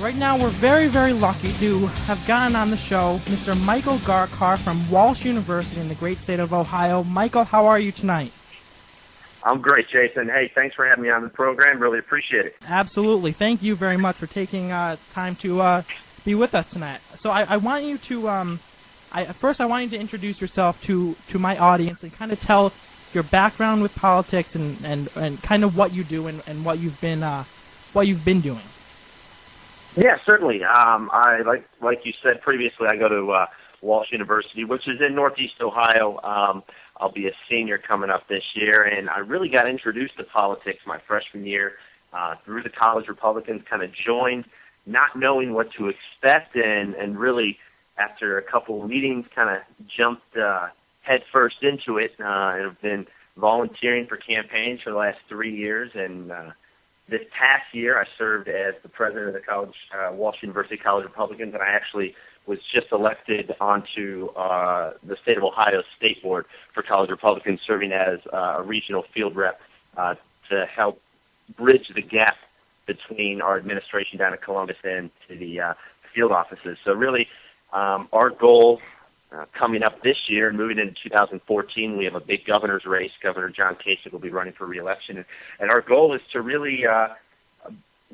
Right now, we're very, very lucky to have gotten on the show Mr. Michael Garcar from Walsh University in the great state of Ohio. Michael, how are you tonight? I'm great, Jason. Hey, thanks for having me on the program. Really appreciate it. Absolutely. Thank you very much for taking time to be with us tonight. So I want you to, first I want you to introduce yourself to my audience and kind of tell your background with politics and kind of what you do and what you've been doing. Yeah, certainly. I like you said previously, I go to Walsh University, which is in Northeast Ohio. I'll be a senior coming up this year, and I really got introduced to politics my freshman year through the college Republicans. Kind of joined, not knowing what to expect, and really after a couple of meetings, kind of jumped head first into it. And have been volunteering for campaigns for the last 3 years, and this past year, I served as the president of the college, Walsh University College Republicans, and I actually was just elected onto the state of Ohio State Board for College Republicans, serving as a regional field rep to help bridge the gap between our administration down in Columbus and to the field offices. So really, our goal coming up this year, moving into 2014, we have a big governor's race. Governor John Kasich will be running for re-election. And our goal is to really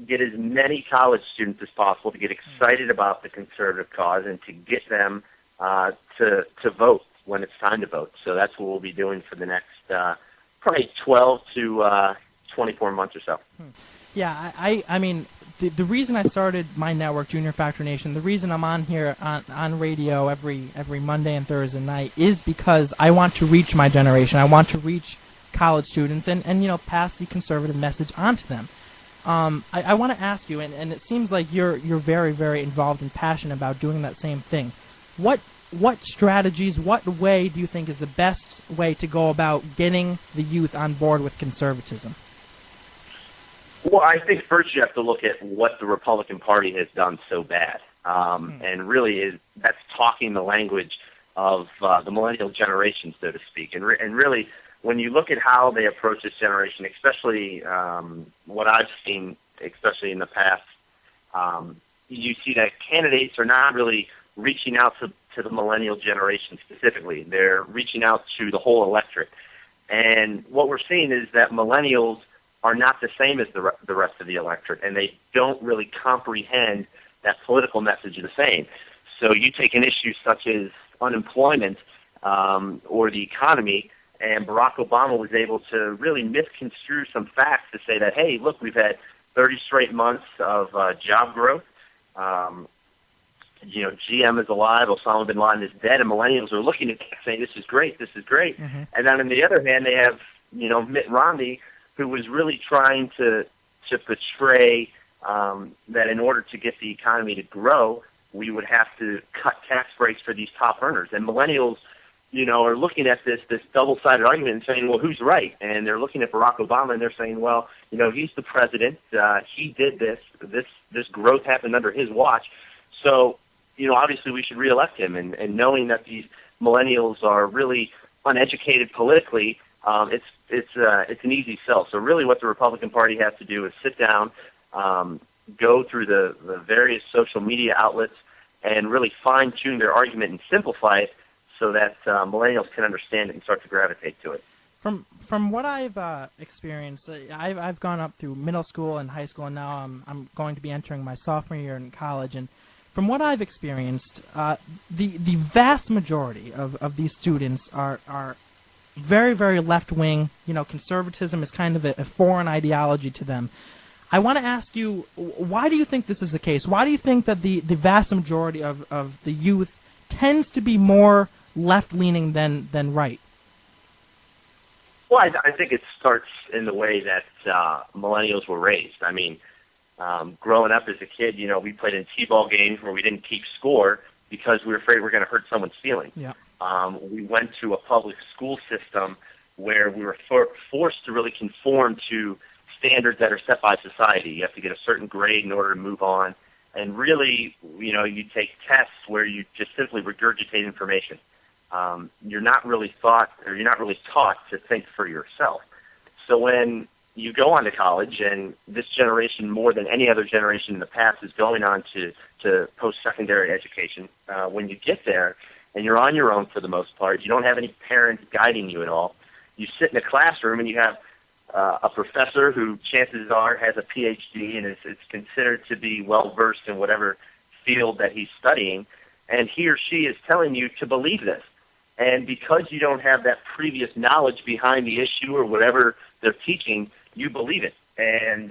get as many college students as possible to get excited about the conservative cause and to get them to vote when it's time to vote. So that's what we'll be doing for the next probably 12 to 24 months or so. Yeah, I mean, the reason I started my network, Junior Factor Nation, the reason I'm on here on radio every Monday and Thursday night is because I want to reach my generation. I want to reach college students and pass the conservative message on to them. I want to ask you, and it seems like you're very, very involved and passionate about doing that same thing. What strategies, what way do you think is the best way to go about getting the youth on board with conservatism? Well, I think first you have to look at what the Republican Party has done so bad, and really that's talking the language of the millennial generation, so to speak. And really, when you look at how they approach this generation, especially what I've seen, especially in the past, you see that candidates are not really reaching out to the millennial generation specifically. They're reaching out to the whole electorate. And what we're seeing is that millennials are not the same as the rest of the electorate, and they don't really comprehend that political message the same. So you take an issue such as unemployment or the economy, and Barack Obama was able to really misconstrue some facts to say that, hey, look, we've had 30 straight months of job growth. GM is alive, Osama bin Laden is dead, and millennials are looking at that saying, this is great, this is great. Mm-hmm. And then on the other hand, they have, Mitt Romney, who was really trying to portray that in order to get the economy to grow, we would have to cut tax breaks for these top earners. And millennials, are looking at this double-sided argument and saying, well, who's right? And they're looking at Barack Obama and they're saying, well, he's the president. He did this. This growth happened under his watch. So, obviously we should reelect him. And knowing that these millennials are really uneducated politically, it's an easy sell. So really what the Republican Party has to do is sit down, go through the various social media outlets, and really fine-tune their argument and simplify it so that millennials can understand it and start to gravitate to it. From what I've experienced, I've gone up through middle school and high school, and now I'm going to be entering my sophomore year in college. And from what I've experienced, the vast majority of these students are very, very left-wing. Conservatism is kind of a foreign ideology to them. I want to ask you, why do you think this is the case? Why do you think that the vast majority of the youth tends to be more left-leaning than right? Well, I think it starts in the way that millennials were raised. I mean, growing up as a kid, we played in t-ball games where we didn't keep score because we were afraid we were going to hurt someone's feelings. Yeah. We went to a public school system where we were forced to really conform to standards that are set by society. You have to get a certain grade in order to move on. And really, you take tests where you just simply regurgitate information. You're not really taught to think for yourself. So when you go on to college, and this generation, more than any other generation in the past, is going on to post-secondary education. When you get there, and you're on your own for the most part, you don't have any parents guiding you at all. You sit in a classroom, and you have a professor who, chances are, has a PhD and is considered to be well-versed in whatever field that he's studying, and he or she is telling you to believe this. And because you don't have that previous knowledge behind the issue or whatever they're teaching, you believe it. And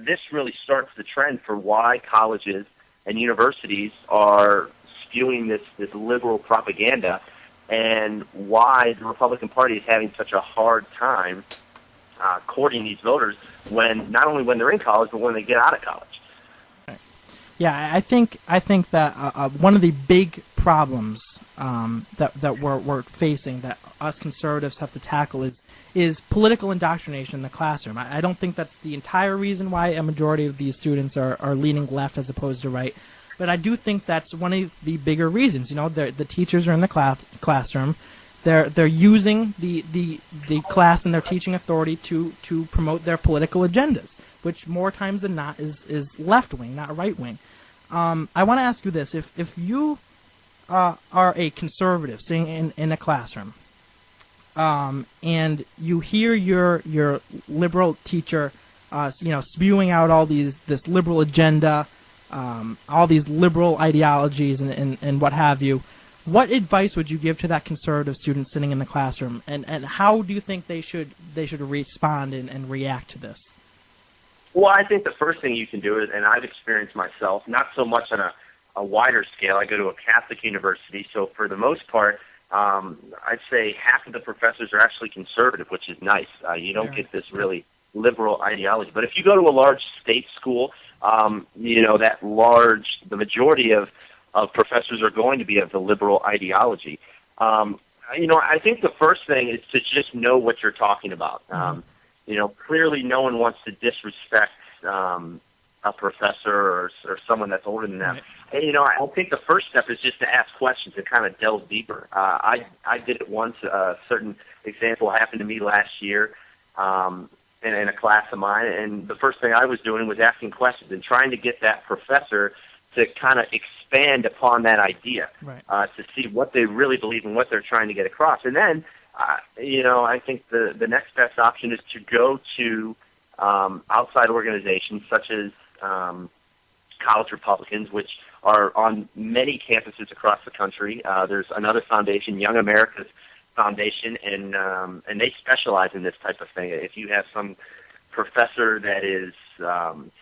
this really starts the trend for why colleges and universities are spewing this liberal propaganda, and why the Republican Party is having such a hard time courting these voters, when not only when they're in college, but when they get out of college. Yeah, I think that one of the big problems that we're facing, that us conservatives have to tackle, is political indoctrination in the classroom. I don't think that's the entire reason why a majority of these students are leaning left as opposed to right, but I do think that's one of the bigger reasons. You know, the teachers are in the classroom. They're using the class and their teaching authority to promote their political agendas, which more times than not is left-wing, not right-wing. I want to ask you this. If you are a conservative sitting in a classroom, and you hear your liberal teacher spewing out all this liberal agenda, all these liberal ideologies and what have you, what advice would you give to that conservative student sitting in the classroom, and how do you think they should respond and react to this? Well, I think the first thing you can do is, and I've experienced myself, not so much on a wider scale. I go to a Catholic university, so for the most part, I'd say half of the professors are actually conservative, which is nice. You don't get this really liberal ideology. But if you go to a large state school, the majority of professors are going to be of the liberal ideology. I think the first thing is to just know what you're talking about. Clearly no one wants to disrespect a professor or someone that's older than them. Right. And, I think the first step is just to ask questions and kind of delve deeper. I did it once. A certain example happened to me last year in a class of mine, and the first thing I was doing was asking questions and trying to get that professor to kind of expand upon that idea, right. To see what they really believe and what they're trying to get across. And then, I think the next best option is to go to outside organizations such as College Republicans, which are on many campuses across the country. There's another foundation, Young America's Foundation, and they specialize in this type of thing. If you have some professor that is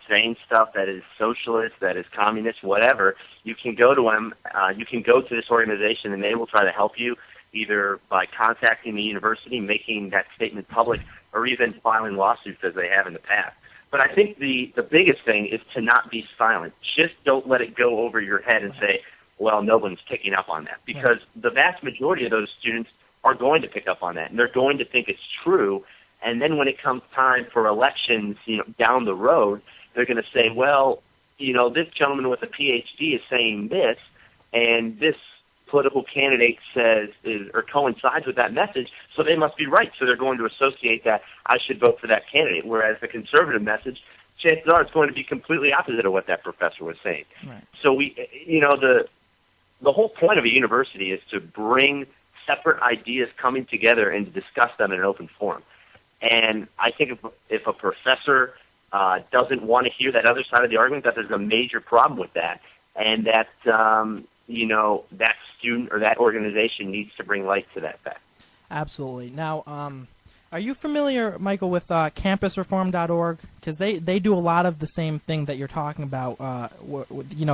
saying stuff that is socialist, that is communist, whatever, you can go to them. You can go to this organization, and they will try to help you, either by contacting the university, making that statement public, or even filing lawsuits as they have in the past. But I think the biggest thing is to not be silent. Just don't let it go over your head and say, well, no one's picking up on that. Because the vast majority of those students are going to pick up on that, and they're going to think it's true. And then when it comes time for elections, down the road, they're going to say, well, this gentleman with a PhD is saying this, and this political candidate says or coincides with that message, so they must be right. So they're going to associate that I should vote for that candidate. Whereas the conservative message, chances are it's going to be completely opposite of what that professor was saying. Right. So the whole point of a university is to bring separate ideas coming together and to discuss them in an open forum. And I think if a professor doesn't want to hear that other side of the argument, that there's a major problem with that, and that that student or that organization needs to bring light to that fact. Absolutely. Now, are you familiar, Michael, with campusreform.org? Because they do a lot of the same thing that you're talking about,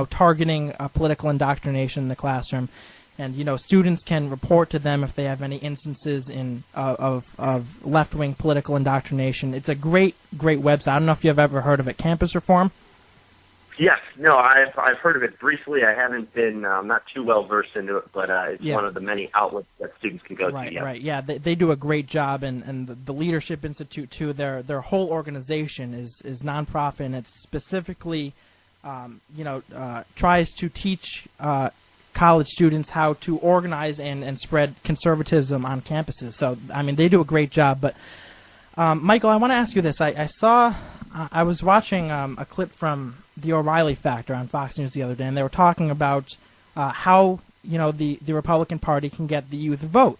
targeting political indoctrination in the classroom. And, students can report to them if they have any instances of left-wing political indoctrination. It's a great website. I don't know if you've ever heard of it, Campus Reform. Yes, no, I've heard of it briefly. I haven't been not too well versed into it, but it's one of the many outlets that students can go to. Right. Yeah, they do a great job, and the Leadership Institute too. Their whole organization is nonprofit, and it specifically, tries to teach college students how to organize and spread conservatism on campuses. So, they do a great job. But Michael, I want to ask you this. I was watching a clip from the O'Reilly Factor on Fox News the other day, and they were talking about how the Republican Party can get the youth vote.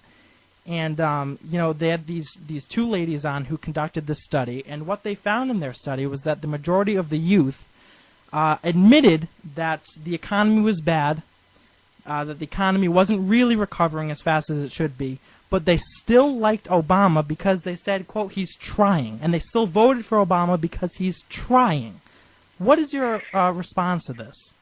And they had these two ladies on who conducted this study, and what they found in their study was that the majority of the youth admitted that the economy was bad, that the economy wasn't really recovering as fast as it should be, but they still liked Obama because they said, quote, he's trying, and they still voted for Obama because he's trying. What is your response to this?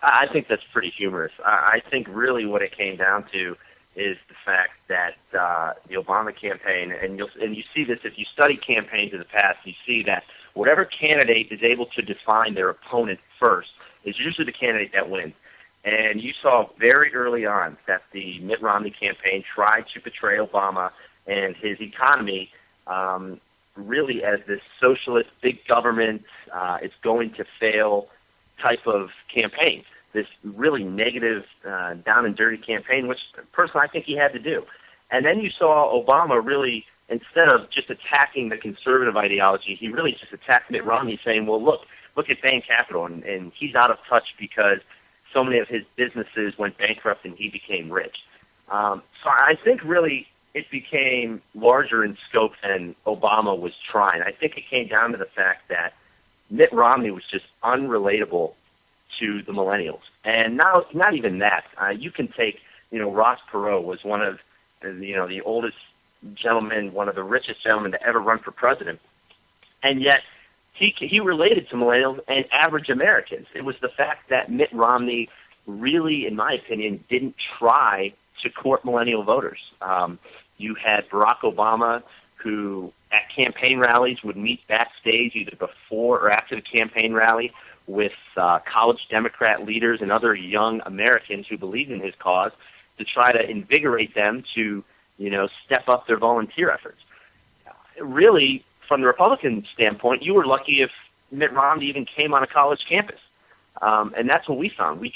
I think that's pretty humorous. I think really what it came down to is the fact that the Obama campaign, and you see this if you study campaigns in the past, you see that whatever candidate is able to define their opponent first is usually the candidate that wins. And you saw very early on that the Mitt Romney campaign tried to portray Obama and his economy really as this socialist, big government, it's going to fail type of campaign. This really negative, down and dirty campaign, which personally I think he had to do. And then you saw Obama really, instead of just attacking the conservative ideology, he really just attacked Mitt Romney, saying, well, look at Bain Capital, and he's out of touch because so many of his businesses went bankrupt and he became rich. So I think really it became larger in scope than Obama was trying. I think it came down to the fact that Mitt Romney was just unrelatable to the millennials. And now, not even that. You can take, Ross Perot was one of, the oldest gentleman, one of the richest gentlemen to ever run for president. And yet, he related to millennials and average Americans. It was the fact that Mitt Romney really, in my opinion, didn't try to court millennial voters. You had Barack Obama, who at campaign rallies would meet backstage either before or after the campaign rally with college Democrat leaders and other young Americans who believed in his cause to try to invigorate them to, step up their volunteer efforts. Really, from the Republican standpoint, you were lucky if Mitt Romney even came on a college campus. And that's what we found. We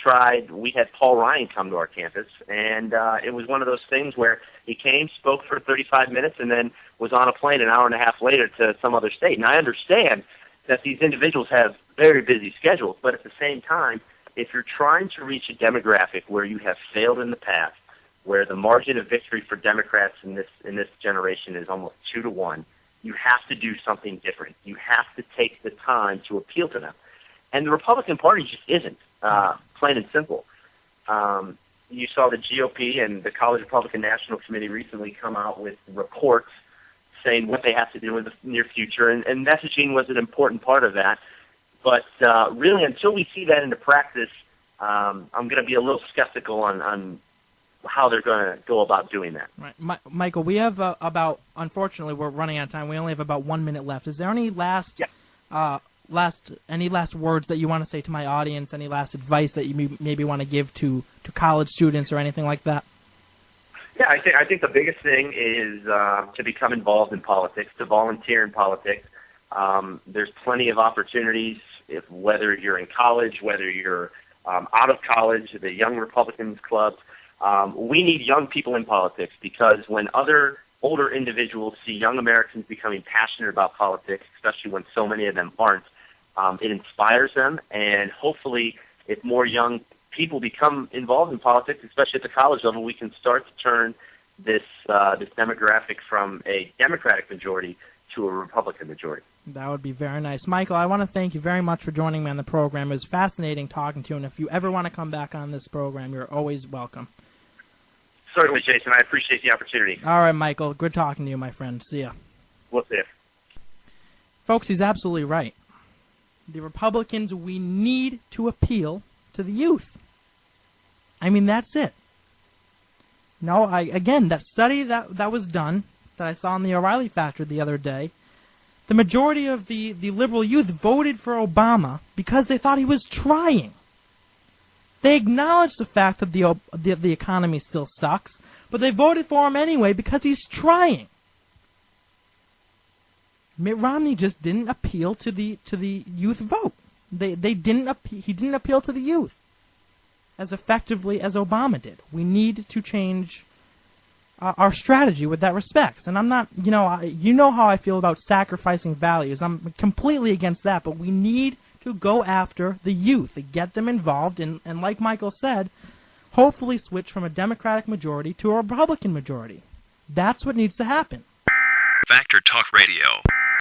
had Paul Ryan come to our campus, and it was one of those things where he came, spoke for 35 minutes, and then was on a plane an hour and a half later to some other state. And I understand that these individuals have very busy schedules, but at the same time, if you're trying to reach a demographic where you have failed in the past, where the margin of victory for Democrats in this generation is almost 2-1, you have to do something different. You have to take the time to appeal to them. And the Republican Party just isn't, plain and simple. You saw the GOP and the College Republican National Committee recently come out with reports saying what they have to do in the near future, and messaging was an important part of that. But really, until we see that into practice, I'm going to be a little skeptical on how they're going to go about doing that. Right. Michael, we have unfortunately, we're running out of time. We only have about 1 minute left. Is there any last words that you want to say to my audience, any last advice that you maybe want to give to college students or anything like that? Yeah, I think the biggest thing is to become involved in politics, to volunteer in politics. There's plenty of opportunities, whether you're in college, whether you're out of college, the Young Republicans clubs. We need young people in politics because when other older individuals see young Americans becoming passionate about politics, especially when so many of them aren't, it inspires them. And hopefully, if more young people become involved in politics, especially at the college level, we can start to turn this demographic from a Democratic majority to a Republican majority. That would be very nice. Michael, I want to thank you very much for joining me on the program. It was fascinating talking to you, and if you ever want to come back on this program, you're always welcome. Certainly, Jason. I appreciate the opportunity. All right, Michael. Good talking to you, my friend. See ya. We'll see you. Folks, he's absolutely right. The Republicans, we need to appeal to the youth. I mean, that's it. No, again, that study that was done, that I saw in the O'Reilly Factor the other day, the majority of the liberal youth voted for Obama because they thought he was trying. They acknowledged the fact that the economy still sucks, but they voted for him anyway because he's trying. Mitt Romney just didn't appeal to the youth vote. He didn't appeal to the youth as effectively as Obama did. We need to change our strategy with that respects. And I'm not, you know how I feel about sacrificing values. I'm completely against that, but we need to go after the youth and get them involved, and like Michael said, hopefully switch from a Democratic majority to a Republican majority. That's what needs to happen. Factor Talk Radio.